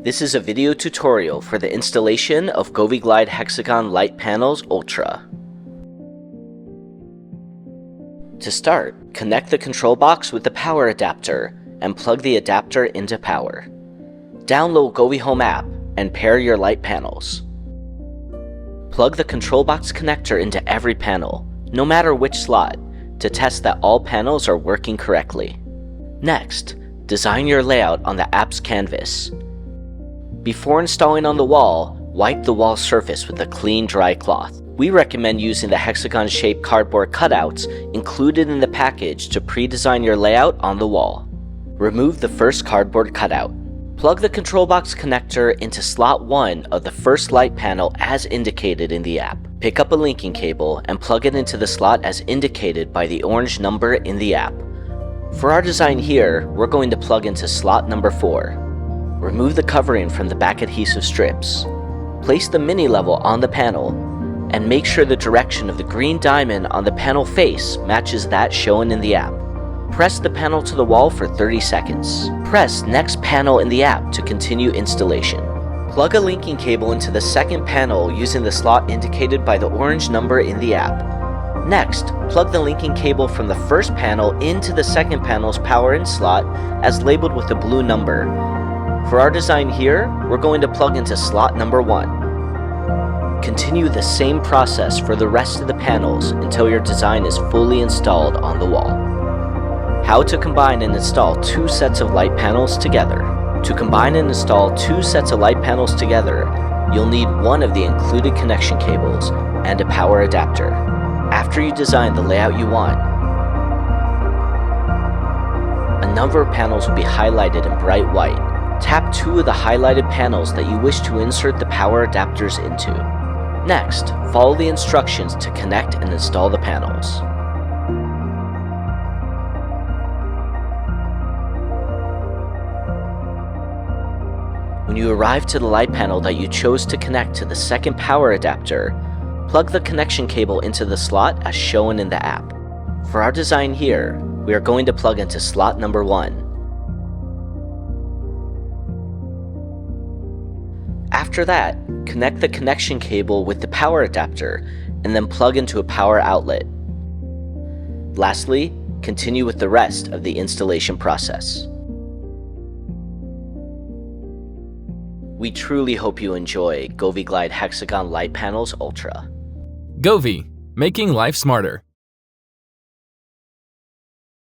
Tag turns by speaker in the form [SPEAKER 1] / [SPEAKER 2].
[SPEAKER 1] This is a video tutorial for the installation of Govee Glide Hexagon Light Panels Ultra. To start, connect the control box with the power adapter and plug the adapter into power. Download Govee Home app and pair your light panels. Plug the control box connector into every panel, no matter which slot, to test that all panels are working correctly. Next, design your layout on the app's canvas. Before installing on the wall, wipe the wall surface with a clean, dry cloth. We recommend using the hexagon-shaped cardboard cutouts included in the package to pre-design your layout on the wall. Remove the first cardboard cutout. Plug the control box connector into slot 1 of the first light panel as indicated in the app. Pick up a linking cable and plug it into the slot as indicated by the orange number in the app. For our design here, we're going to plug into slot number 4. Remove the covering from the back adhesive strips. Place the mini level on the panel and make sure the direction of the green diamond on the panel face matches that shown in the app. Press the panel to the wall for 30 seconds. Press next panel in the app to continue installation. Plug a linking cable into the second panel using the slot indicated by the orange number in the app. Next, plug the linking cable from the first panel into the second panel's power in slot as labeled with the blue number. For our design here, we're going to plug into slot number 1. Continue the same process for the rest of the panels until your design is fully installed on the wall. How to combine and install two sets of light panels together. To combine and install two sets of light panels together, you'll need one of the included connection cables and a power adapter. After you design the layout you want, a number of panels will be highlighted in bright white. Tap two of the highlighted panels that you wish to insert the power adapters into. Next, follow the instructions to connect and install the panels. When you arrive to the light panel that you chose to connect to the second power adapter, plug the connection cable into the slot as shown in the app. For our design here, we are going to plug into slot number 1. After that, connect the connection cable with the power adapter and then plug into a power outlet. Lastly, continue with the rest of the installation process. We truly hope you enjoy Govee Glide Hexagon Light Panels Ultra.
[SPEAKER 2] Govee, making life smarter.